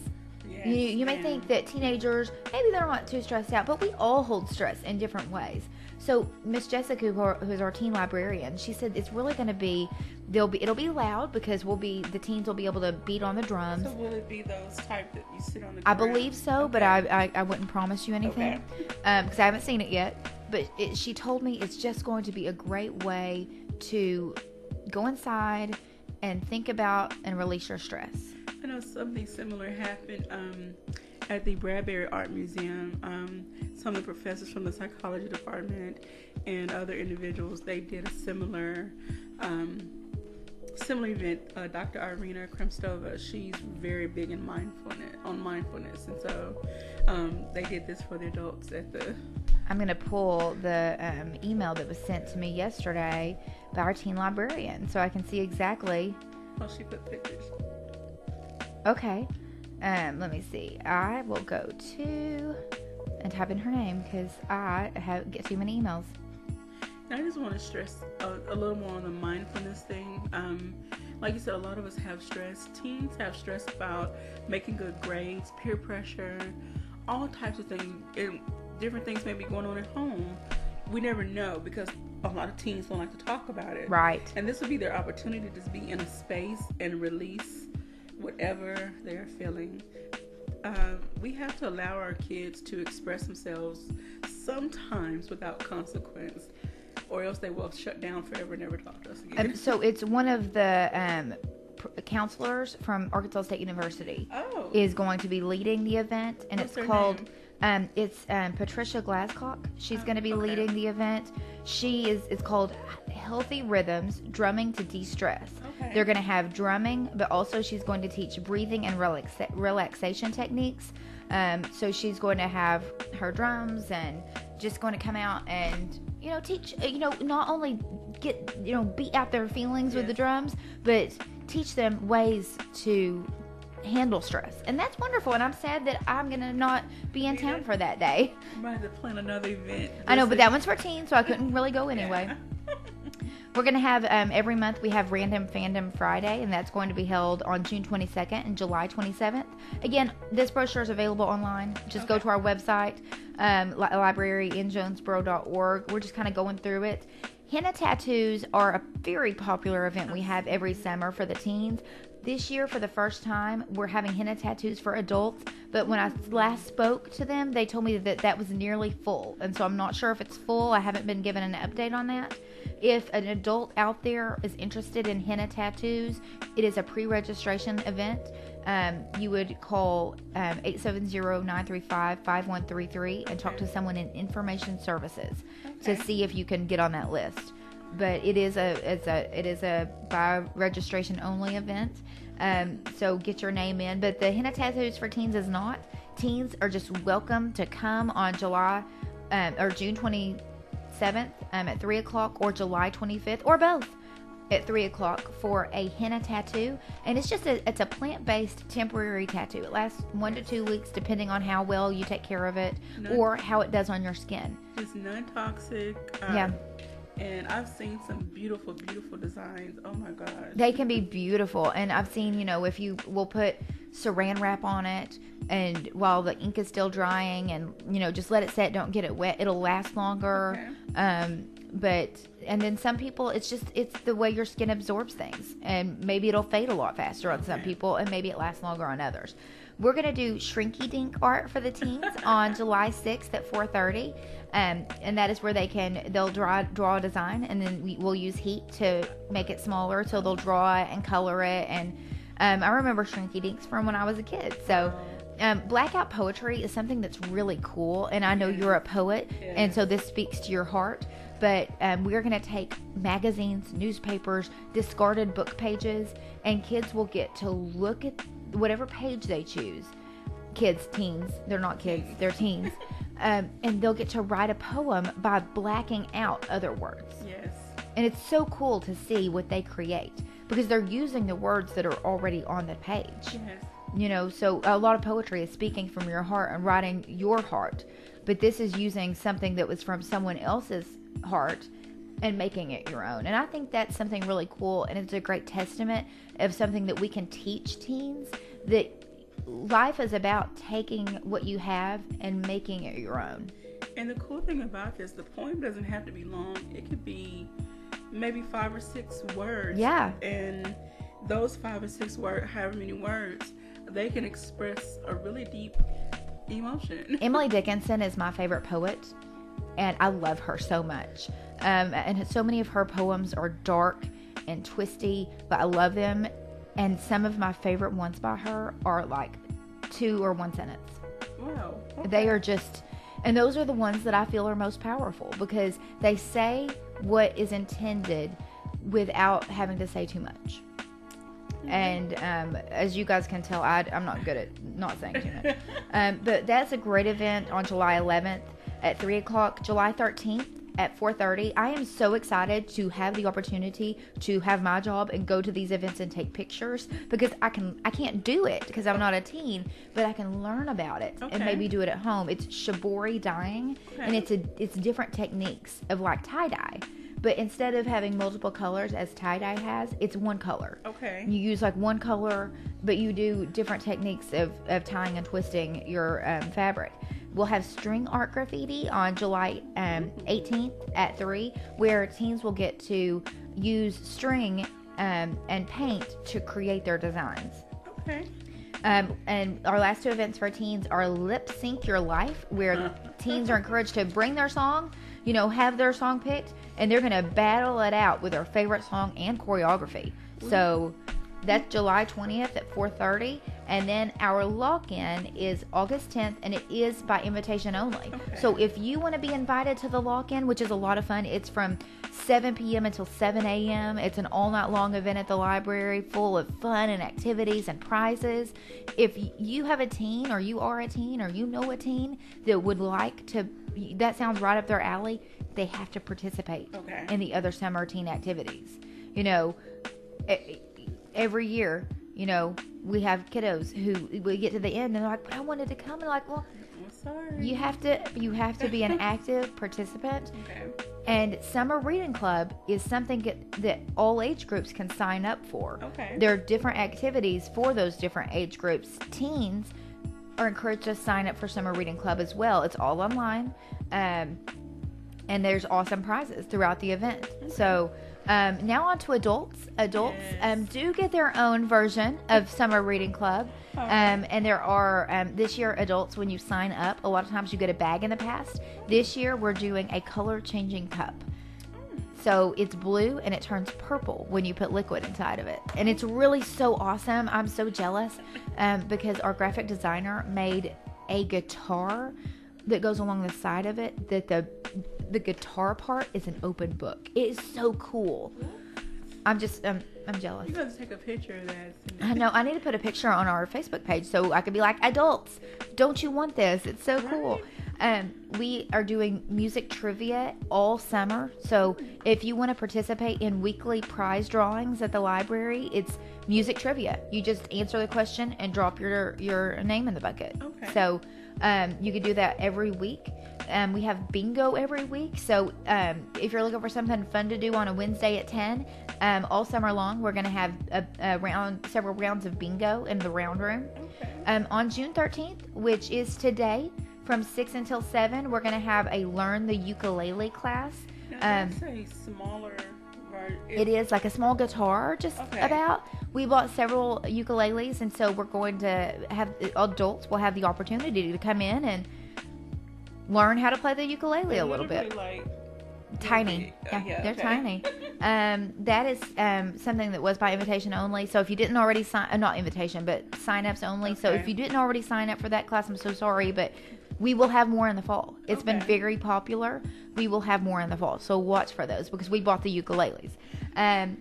You may think that teenagers, maybe they're not too stressed out, but we all hold stress in different ways. So Miss Jessica, who's our teen librarian, she said it's really going to be, it'll be loud because the teens will be able to beat on the drums. So will it be those type that you sit on the ground? I believe so, but I wouldn't promise you anything because I haven't seen it yet. But she told me it's just going to be a great way to go inside and think about and release your stress. I know something similar happened at the Bradbury Art Museum. Some of the professors from the psychology department and other individuals, they did a similar event. Dr. Irina Kremstova, she's very big in mindfulness, and so they did this for the adults at the... I'm going to pull the email that was sent to me yesterday by our teen librarian so I can see exactly... Oh, she put pictures. Okay. Let me see. I will go to and type in her name because I get too many emails. I just want to stress a little more on the mindfulness thing. Like you said, a lot of us have stress. Teens have stress about making good grades, peer pressure, all types of things. And different things may be going on at home. We never know because a lot of teens don't like to talk about it. Right. And this would be their opportunity to be in a space and release whatever they're feeling. We have to allow our kids to express themselves sometimes without consequence, or else they will shut down forever and never talk to us again. So it's one of the counselors from Arkansas State University is going to be leading the event, and What's it's her called Patricia Glasscock. She's going to be leading the event. It's called Healthy Rhythms, Drumming to De-Stress. Okay. They're going to have drumming, but also she's going to teach breathing and relaxation techniques. So she's going to have her drums and just going to come out and, teach, not only get, beat out their feelings with the drums, but teach them ways to handle stress. And that's wonderful. And I'm sad that I'm going to not be in town for that day. I might have to plan another event. I know, but that one's for teens, so I couldn't really go anyway. We're going to have, every month we have Random Fandom Friday, and that's going to be held on June 22nd and July 27th. Again, this brochure is available online. Just go to our website, libraryinjonesboro.org. We're just kind of going through it. Henna tattoos are a very popular event we have every summer for the teens. This year, for the first time, we're having henna tattoos for adults, but when I last spoke to them, they told me that was nearly full, and so I'm not sure if it's full. I haven't been given an update on that. If an adult out there is interested in henna tattoos, it is a pre-registration event. You would call 870-935-5133 and talk to someone in information services to see if you can get on that list. But it is a by registration only event. So get your name in. But the henna tattoos for teens is not. Teens are just welcome to come on June 27th at 3 o'clock, or July 25th, or both at 3 o'clock for a henna tattoo. And it's it's a plant-based temporary tattoo. It lasts 1 to 2 weeks depending on how well you take care of it or how it does on your skin. It's non-toxic. And I've seen some beautiful, beautiful designs. Oh my gosh. They can be beautiful. And I've seen, if we'll put saran wrap on it, and while the ink is still drying, and, just let it set, don't get it wet, it'll last longer. Okay. And then some people, it's the way your skin absorbs things. And maybe it'll fade a lot faster on some people, and maybe it lasts longer on others. We're going to do Shrinky Dink art for the teens on July 6th at 4:30. And that is where they'll draw a design, and then we'll use heat to make it smaller. So they'll draw it and color it. And I remember Shrinky Dinks from when I was a kid. So blackout poetry is something that's really cool. And I know you're a poet, and so this speaks to your heart. But we're going to take magazines, newspapers, discarded book pages, and kids will get to look at whatever page they choose. Teens, they're not kids, they're teens. And they'll get to write a poem by blacking out other words. Yes. And it's so cool to see what they create, because they're using the words that are already on the page. Yes. So a lot of poetry is speaking from your heart and writing your heart. But this is using something that was from someone else's heart and making it your own. And I think that's something really cool, and it's a great testament of something that we can teach teens, that life is about taking what you have and making it your own. And the cool thing about this, the poem doesn't have to be long. It could be maybe 5 or 6 words. Yeah. And those 5 or 6 words, however many words, they can express a really deep emotion. Emily Dickinson is my favorite poet, and I love her so much. And so many of her poems are dark and twisty, but I love them. And some of my favorite ones by her are like 2 or 1 sentence. Wow. Okay. They are just, and those are the ones that I feel are most powerful, because they say what is intended without having to say too much. Mm-hmm. And as you guys can tell, I'm not good at not saying too much. But that's a great event on July 11th at 3 o'clock, July 13th at 4:30. I am so excited to have the opportunity to have my job and go to these events and take pictures, because I can't do it because I'm not a teen, but I can learn about it and maybe do it at home. It's shibori dyeing, and it's different techniques of like tie-dye. but instead of having multiple colors as tie-dye has, it's one color. Okay. You use like one color, but you do different techniques of tying and twisting your fabric. We'll have string art graffiti on July 18th at 3, where teens will get to use string and paint to create their designs. Okay. And our last 2 events for teens are Lip Sync Your Life, where teens are encouraged to bring their song, have their song picked, and they're going to battle it out with their favorite song and choreography. So that's July 20th at 4:30. And then our lock-in is August 10th, and it is by invitation only. Okay. So if you want to be invited to the lock-in, which is a lot of fun, it's from 7 p.m. until 7 a.m. It's an all-night-long event at the library full of fun and activities and prizes. If you have a teen, or you are a teen, or you know a teen that would like to, that sounds right up their alley, they have to participate in the other summer teen activities. Every year, we have kiddos who we get to the end and they're like, but I wanted to come. And like, well, sorry. You have to be an active participant. Okay. And Summer Reading Club is something that all age groups can sign up for. Okay. There are different activities for those different age groups. Teens are encouraged to sign up for Summer Reading Club as well. It's all online. And there's awesome prizes throughout the event. Okay. So now on to adults. Adults do get their own version of Summer Reading Club. And there are, this year, adults, when you sign up, a lot of times you get a bag in the past. This year, we're doing a color-changing cup. So it's blue and it turns purple when you put liquid inside of it. And it's really so awesome. I'm so jealous because our graphic designer made a guitar that goes along the side of it, that the guitar part is an open book. It is so cool. I'm jealous. You got to take a picture of that. I know. I need to put a picture on our Facebook page so I could be like, adults, don't you want this? It's so cool. We are doing music trivia all summer. So if you want to participate in weekly prize drawings at the library, it's music trivia. You just answer the question and drop your name in the bucket. Okay. So you could do that every week. We have bingo every week. So if you're looking for something fun to do on a Wednesday at 10, all summer long, we're going to have several rounds of bingo in the round room. Okay. On June 13th, which is today, from 6 until 7, we're going to have a Learn the Ukulele class. Now, that's a smaller version. It is like a small guitar, just about. We bought several ukuleles, and so we're going to have adults will have the opportunity to come in and learn how to play the ukulele a little bit. Like tiny. They're tiny. That is something that was by invitation only. So if you didn't already sign, not invitation, but sign-ups only. So if you didn't already sign up for that class, I'm so sorry, but we will have more in the fall. It's been very popular. We will have more in the fall. So watch for those because we bought the ukuleles.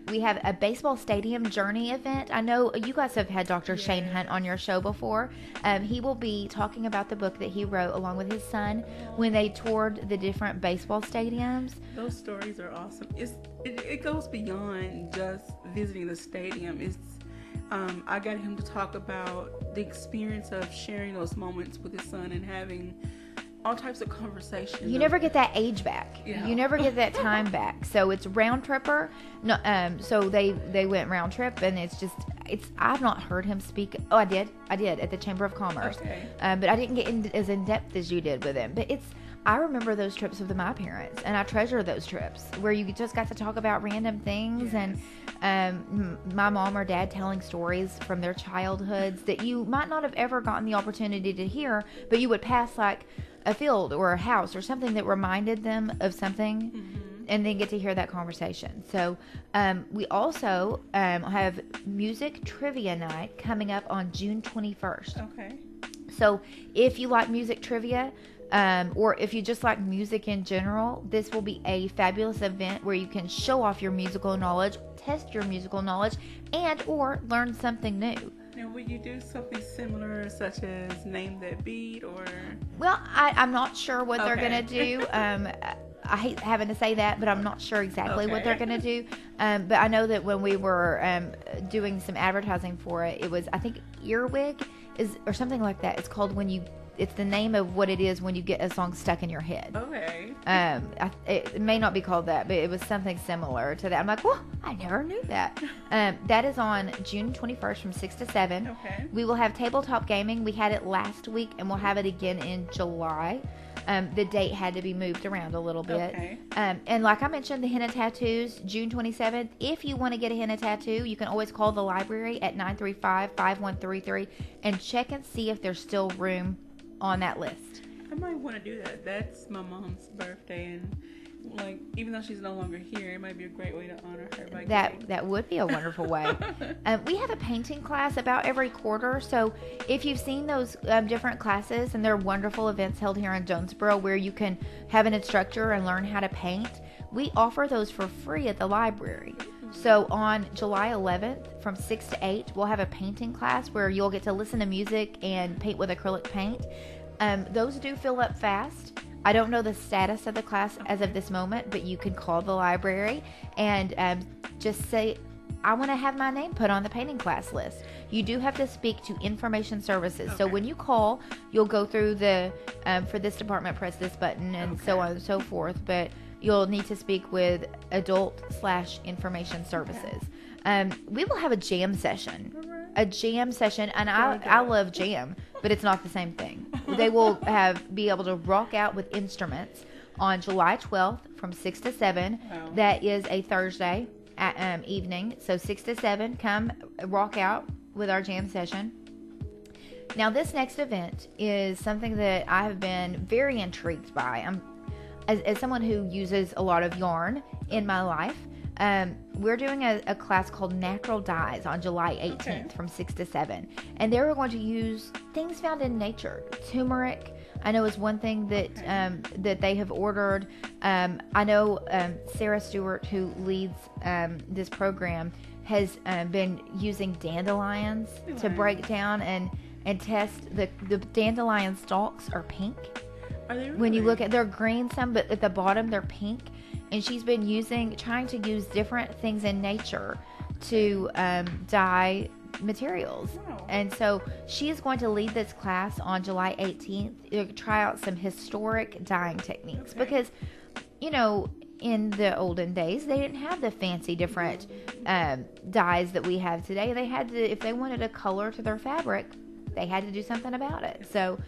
We have a baseball stadium journey event. I know you guys have had Dr. Shane Hunt on your show before. He will be talking about the book that he wrote along with his son when they toured the different baseball stadiums. Those stories are awesome. It goes beyond just visiting the stadium. I got him to talk about the experience of sharing those moments with his son and having all types of conversations. You never get that age back. Yeah. You never get that time back. So it's round tripper. No, so they went round trip, and I've not heard him speak. Oh, I did at the Chamber of Commerce. Okay. But I didn't get as in depth as you did with him. But I remember those trips with my parents, and I treasure those trips where you just got to talk about random things, and my mom or dad telling stories from their childhoods that you might not have ever gotten the opportunity to hear, but you would pass like a field or a house or something that reminded them of something, and then get to hear that conversation. So we also have music trivia night coming up on June 21st. Okay. So if you like music trivia, or if you just like music in general, this will be a fabulous event where you can show off your musical knowledge, test your musical knowledge, and or learn something new. Now, will you do something similar, such as Name That Beat, or? Well, I'm not sure what they're going to do. I hate having to say that, but I'm not sure exactly what they're going to do. But I know that when we were doing some advertising for it, it was, I think, Earwig or something like that. It's called when you it's the name of what it is when you get a song stuck in your head. Okay. It may not be called that, but it was something similar to that. I'm like, well, I never knew that. That is on June 21st from 6 to 7. Okay. We will have tabletop gaming. We had it last week, and we'll have it again in July. The date had to be moved around a little bit. Okay. And like I mentioned, the henna tattoos, June 27th. If you want to get a henna tattoo, you can always call the library at 935-5133 and check and see if there's still room on that list. I might want to do that. That's my mom's birthday, and like, even though she's no longer here, it might be a great way to honor her. By That would be a wonderful way. We have a painting class about every quarter, so if you've seen those different classes, and they're wonderful events held here in Jonesboro where you can have an instructor and learn how to paint, we offer those for free at the library. So on July 11th from 6 to 8, we'll have a painting class where you'll get to listen to music and paint with acrylic paint. Those do fill up fast. I don't know the status of the class as of this moment, but you can call the library and just say, I want to have my name put on the painting class list. You do have to speak to information services. So when you call, you'll go through the, for this department, press this button and so on and so forth. But you'll need to speak with adult/information services. We will have a jam session. And I love jam, but it's not the same thing. They will be able to rock out with instruments on July 12th from 6 to 7. Wow. That is a Thursday evening. So 6 to 7, come rock out with our jam session. Now, this next event is something that I have been very intrigued by. As someone who uses a lot of yarn in my life, we're doing a class called Natural Dyes on July 18th from 6 to 7. And there we're going to use things found in nature. Turmeric, I know, is one thing that that they have ordered. I know Sarah Stewart, who leads this program, has been using dandelions to break down and test. The dandelion stalks are pink. Are they really? When you look at, they're green some, but at the bottom they're pink. And she's been trying to use different things in nature to dye materials. Wow. And so she is going to lead this class on July 18th to try out some historic dyeing techniques. Because, you know, in the olden days, they didn't have the fancy different dyes that we have today. They had to, if they wanted a color to their fabric, they had to do something about it. So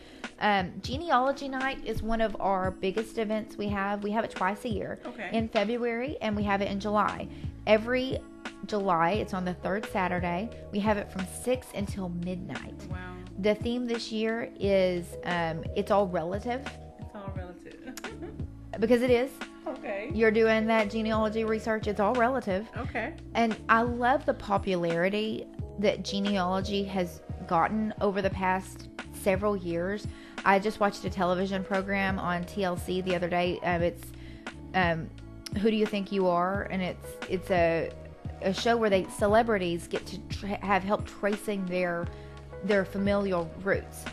Genealogy Night is one of our biggest events we have. We have it twice a year, in February, and we have it in July. Every July, it's on the third Saturday. We have it from 6 until midnight. Wow. The theme this year is it's all relative. It's all relative. Because it is. Okay. You're doing that genealogy research. It's all relative. Okay. And I love the popularity that genealogy has gotten over the past several years. I just watched a television program on TLC the other day. It's Who Do You Think You Are? And it's a show where celebrities get to have help tracing their familial roots.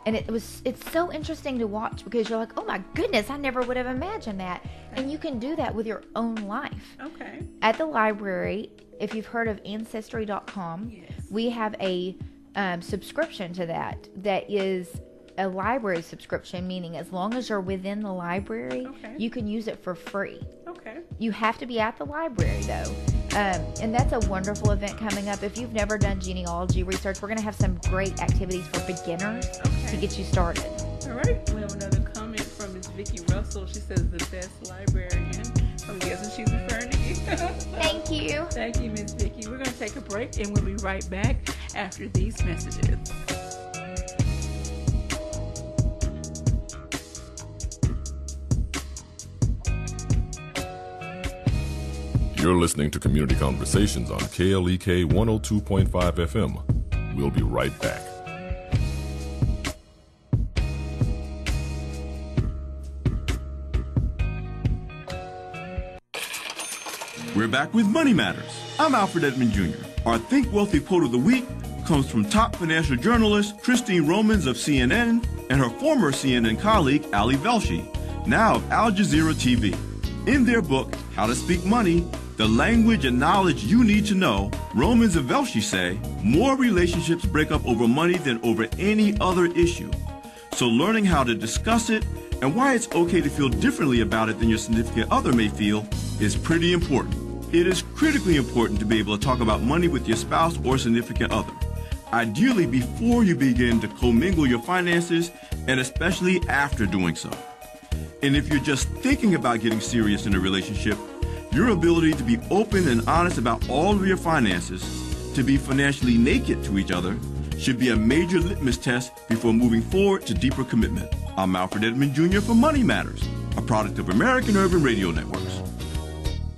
And it's so interesting to watch because you're like, oh my goodness, I never would have imagined that. And you can do that with your own life. Okay. At the library, if you've heard of Ancestry.com, we have a subscription to that is a library subscription, meaning as long as you're within the library, you can use it for free. Okay. You have to be at the library, though. And that's a wonderful event coming up. If you've never done genealogy research, we're going to have some great activities for beginners to get you started. All right. We have another comment from Ms. Vicki Russell. She says the best librarian. I'm guessing she's referring to you. Thank you. Thank you, Ms. Vicki. We're going to take a break, and we'll be right back after these messages. You're listening to Community Conversations on KLEK 102.5 FM. We'll be right back. We're back with Money Matters. I'm Alfred Edmond Jr. Our Think Wealthy quote of the week comes from top financial journalist Christine Romans of CNN and her former CNN colleague Ali Velshi, now of Al Jazeera TV. In their book, How to Speak Money, the language and knowledge you need to know, Romans and Velshi say, more relationships break up over money than over any other issue. So learning how to discuss it and why it's okay to feel differently about it than your significant other may feel is pretty important. It is critically important to be able to talk about money with your spouse or significant other, ideally before you begin to commingle your finances and especially after doing so. And if you're just thinking about getting serious in a relationship, your ability to be open and honest about all of your finances, to be financially naked to each other, should be a major litmus test before moving forward to deeper commitment. I'm Alfred Edmond Jr. for Money Matters, a product of American Urban Radio Networks.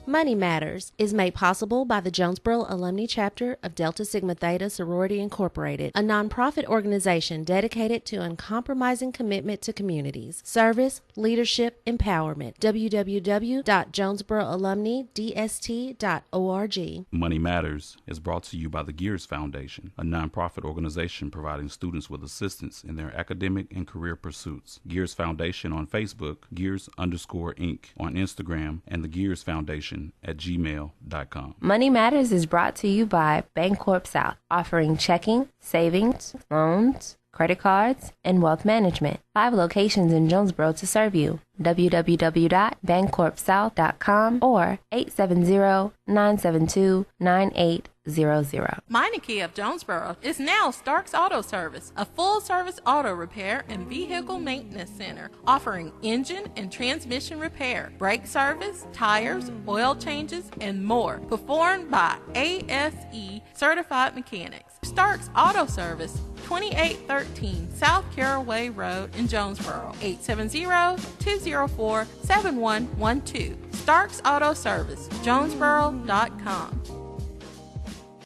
Money Matters is made possible by the Jonesboro Alumni Chapter of Delta Sigma Theta Sorority Incorporated, a nonprofit organization dedicated to uncompromising commitment to communities, service, leadership, empowerment. www.jonesboroalumnidst.org. Money Matters is brought to you by the Gears Foundation, a nonprofit organization providing students with assistance in their academic and career pursuits. Gears Foundation on Facebook, Gears_Inc. on Instagram, and the Gears Foundation at gmail.com. Money Matters is brought to you by Bancorp South, offering checking, savings, loans, credit cards, and wealth management. 5 locations in Jonesboro to serve you. www.bancorpsouth.com or 870-972-9800. Meineke of Jonesboro is now Starks Auto Service, a full-service auto repair and vehicle maintenance center, offering engine and transmission repair, brake service, tires, oil changes, and more, performed by ASE certified mechanics. Starks Auto Service, 2813 South Caraway Road in Jonesboro, 870-204-7112. Starks Auto Service, Jonesboro.com.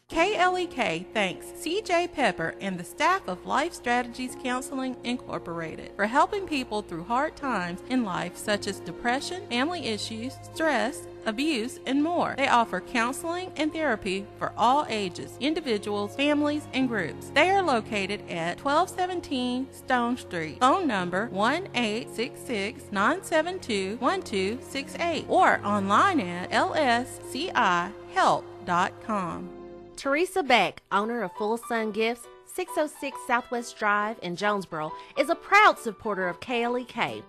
KLEK thanks CJ Pepper and the staff of Life Strategies Counseling Incorporated for helping people through hard times in life such as depression, family issues, stress, abuse, and more. They offer counseling and therapy for all ages, individuals, families, and groups. They are located at 1217 Stone Street. Phone number 1-866-972-1268 or online at lscihelp.com. Teresa Beck, owner of Full Sun Gifts, 606 Southwest Drive in Jonesboro, is a proud supporter of KLEK.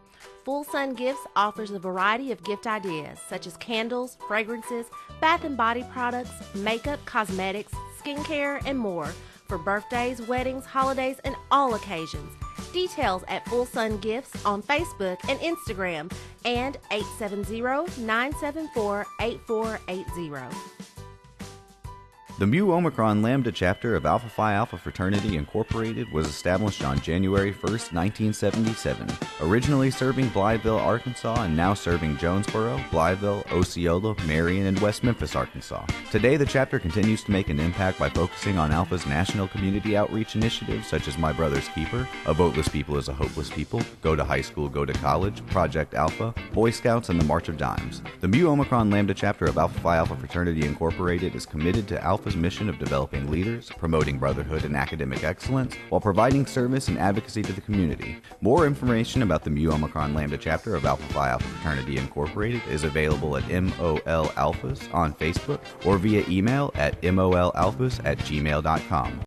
Full Sun Gifts offers a variety of gift ideas such as candles, fragrances, bath and body products, makeup, cosmetics, skincare, and more for birthdays, weddings, holidays, and all occasions. Details at Full Sun Gifts on Facebook and Instagram and 870-974-8480. The Mu Omicron Lambda chapter of Alpha Phi Alpha Fraternity Incorporated was established on January 1st, 1977, originally serving Blytheville, Arkansas, and now serving Jonesboro, Blytheville, Osceola, Marion, and West Memphis, Arkansas. Today, the chapter continues to make an impact by focusing on Alpha's national community outreach initiatives such as My Brother's Keeper, A Voteless People is a Hopeless People, Go to High School, Go to College, Project Alpha, Boy Scouts, and the March of Dimes. The Mu Omicron Lambda chapter of Alpha Phi Alpha Fraternity Incorporated is committed to Alpha's mission of developing leaders, promoting brotherhood and academic excellence, while providing service and advocacy to the community. More information about the Mu Omicron Lambda chapter of Alpha Phi Alpha Fraternity Incorporated is available at MOL Alphas on Facebook or via email at molalphas@gmail.com.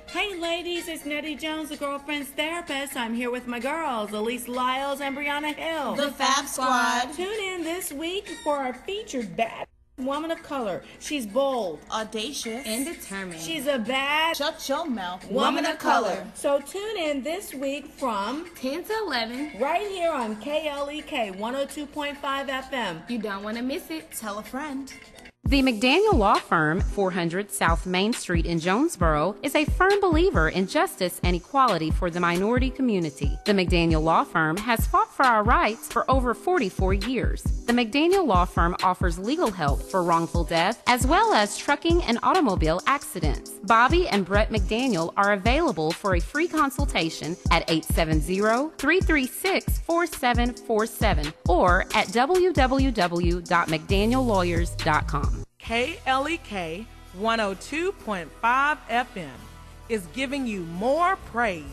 Hey ladies, it's Nettie Jones, the girlfriend's therapist. I'm here with my girls, Elise Lyles and Brianna Hill. The Fab Squad. Tune in this week for our featured bad woman of color. She's bold, audacious, and determined. She's a bad, shut your mouth, woman of color. So tune in this week from 10 to 11 right here on KLEK 102.5 FM. You don't want to miss it. Tell a friend. The McDaniel Law Firm, 400 South Main Street in Jonesboro, is a firm believer in justice and equality for the minority community. The McDaniel Law Firm has fought for our rights for over 44 years. The McDaniel Law Firm offers legal help for wrongful death as well as trucking and automobile accidents. Bobby and Brett McDaniel are available for a free consultation at 870-336-4747 or at www.mcdaniellawyers.com. KLEK 102.5 FM is giving you more praise.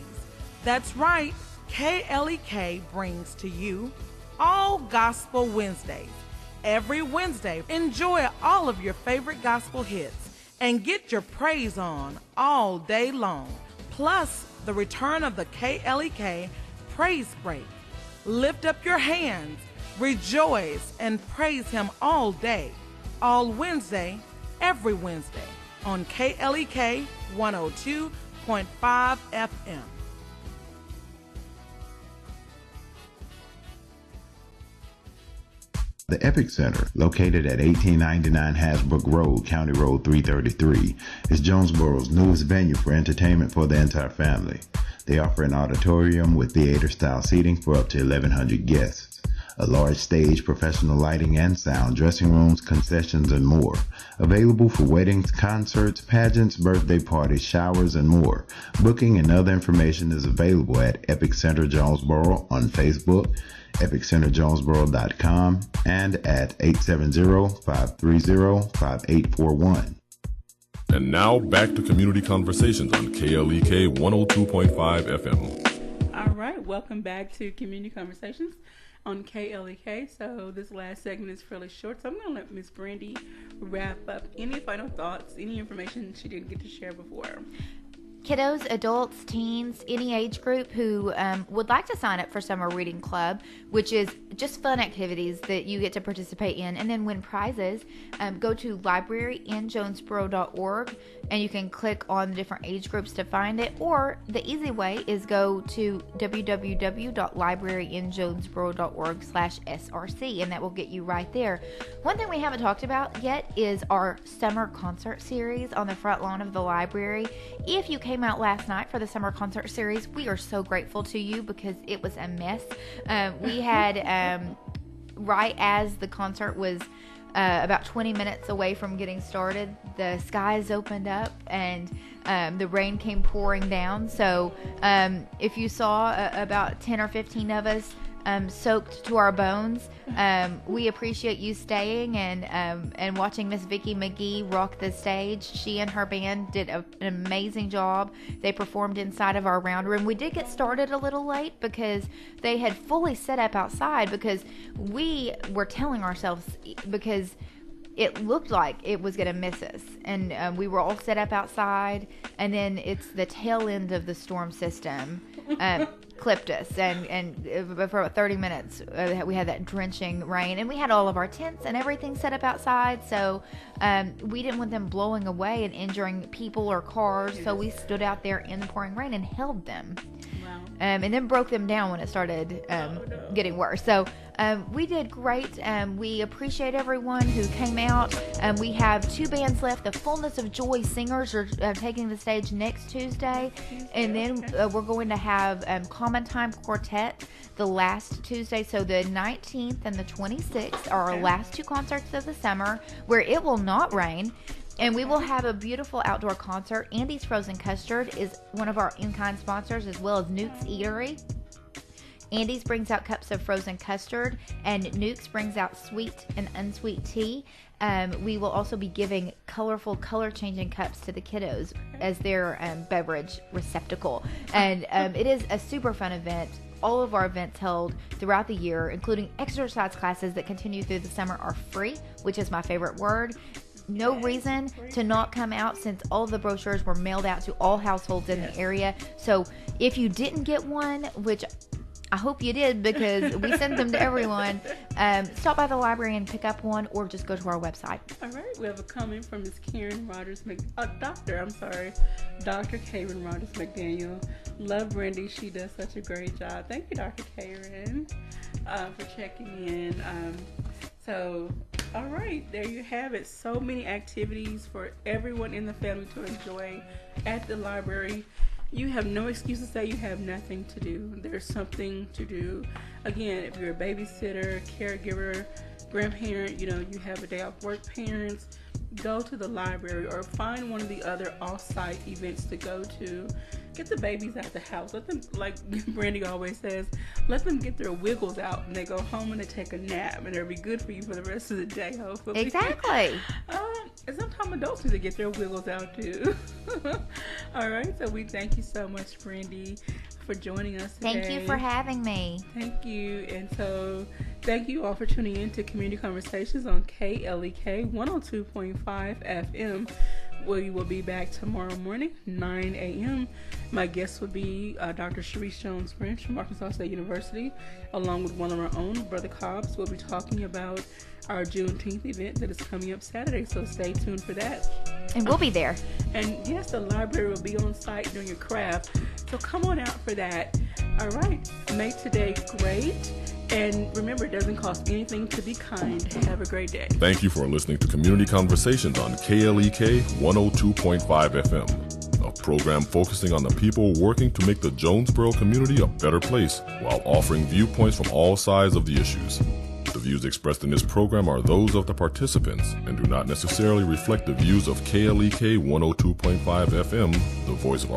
That's right, KLEK brings to you All Gospel Wednesdays. Every Wednesday, enjoy all of your favorite gospel hits and get your praise on all day long. Plus, the return of the KLEK Praise Break. Lift up your hands, rejoice, and praise Him all day, all Wednesday, every Wednesday on KLEK 102.5 FM. The Epic Center, located at 1899 Hasbrook Road, County Road 333, is Jonesboro's newest venue for entertainment for the entire family. They offer an auditorium with theater-style seating for up to 1,100 guests, a large stage, professional lighting and sound, dressing rooms, concessions, and more. Available for weddings, concerts, pageants, birthday parties, showers, and more. Booking and other information is available at Epic Center Jonesboro on Facebook, epiccenterjonesboro.com, and at 870-530-5841. And now back to Community Conversations on KLEK 102.5 FM. All right, welcome back to Community Conversations on KLEK. So this last segment is fairly short, so I'm going to let Miss Brandi wrap up any final thoughts, any information she didn't get to share before. Kiddos, adults, teens, any age group who would like to sign up for Summer Reading Club, which is just fun activities that you get to participate in and then win prizes, go to libraryinjonesboro.org and you can click on the different age groups to find it, or the easy way is go to www.libraryinjonesboro.org/SRC and that will get you right there. One thing we haven't talked about yet is our summer concert series on the front lawn of the library. If you came out last night for the summer concert series, we are so grateful to you because it was a mess. We had, right as the concert was about 20 minutes away from getting started, the skies opened up and the rain came pouring down. So if you saw about 10 or 15 of us soaked to our bones, we appreciate you staying and watching Miss Vicki McGee rock the stage. She and her band did an amazing job. They performed inside of our round room. We did get started a little late because they had fully set up outside, because we were telling ourselves, because it looked like it was going to miss us, and we were all set up outside, and then it's the tail end of the storm system clipped us, and for about 30 minutes we had that drenching rain, and we had all of our tents and everything set up outside, so we didn't want them blowing away and injuring people or cars, so we stood out there in the pouring rain and held them. Wow. And then broke them down when it started getting worse. So we did great. We appreciate everyone who came out. We have 2 bands left. The Fullness of Joy Singers are taking the stage next Tuesday. And then we're going to have Common Time Quartet the last Tuesday. So the 19th and the 26th are our last 2 concerts of the summer, where it will not rain. And we will have a beautiful outdoor concert. Andy's Frozen Custard is one of our in-kind sponsors, as well as Newt's Eatery. Andy's brings out cups of frozen custard, and Newt's brings out sweet and unsweet tea. We will also be giving colorful color-changing cups to the kiddos as their beverage receptacle. And it is a super fun event. All of our events held throughout the year, including exercise classes that continue through the summer, are free, which is my favorite word. No reason to not come out, since all of the brochures were mailed out to all households in the area. So if you didn't get one, which I hope you did because we sent them to everyone, stop by the library and pick up one, or just go to our website. All right, we have a comment from Ms. Karen Rogers Dr. Karen Rogers McDaniel. Love Brandi. She does such a great job. Thank you, Dr. Karen, for checking in. So, all right, there you have it. So many activities for everyone in the family to enjoy at the library. You have no excuse to say you have nothing to do. There's something to do. Again, if you're a babysitter, caregiver, grandparent, you have a day off work, parents, go to the library or find one of the other off-site events to go to. Get the babies out the house. Let them, like Brandi always says, let them get their wiggles out and they go home and they take a nap, and it'll be good for you for the rest of the day, hopefully. Exactly. And sometimes adults need to get their wiggles out too. All right, so we thank you so much, Brandi, for joining us today. Thank you for having me. Thank you. And so thank you all for tuning in to Community Conversations on KLEK 102.5 FM. We will be back tomorrow morning, 9 a.m. My guest will be Dr. Sharice Jones-French from Arkansas State University, along with one of our own, Brother Cobbs. We'll be talking about our Juneteenth event that is coming up Saturday, so stay tuned for that. And we'll be there. And yes, the library will be on site doing your craft, so come on out for that. All right, make today great. And remember, it doesn't cost anything to be kind. Have a great day. Thank you for listening to Community Conversations on KLEK 102.5 FM, a program focusing on the people working to make the Jonesboro community a better place while offering viewpoints from all sides of the issues. The views expressed in this program are those of the participants and do not necessarily reflect the views of KLEK 102.5 FM, the voice of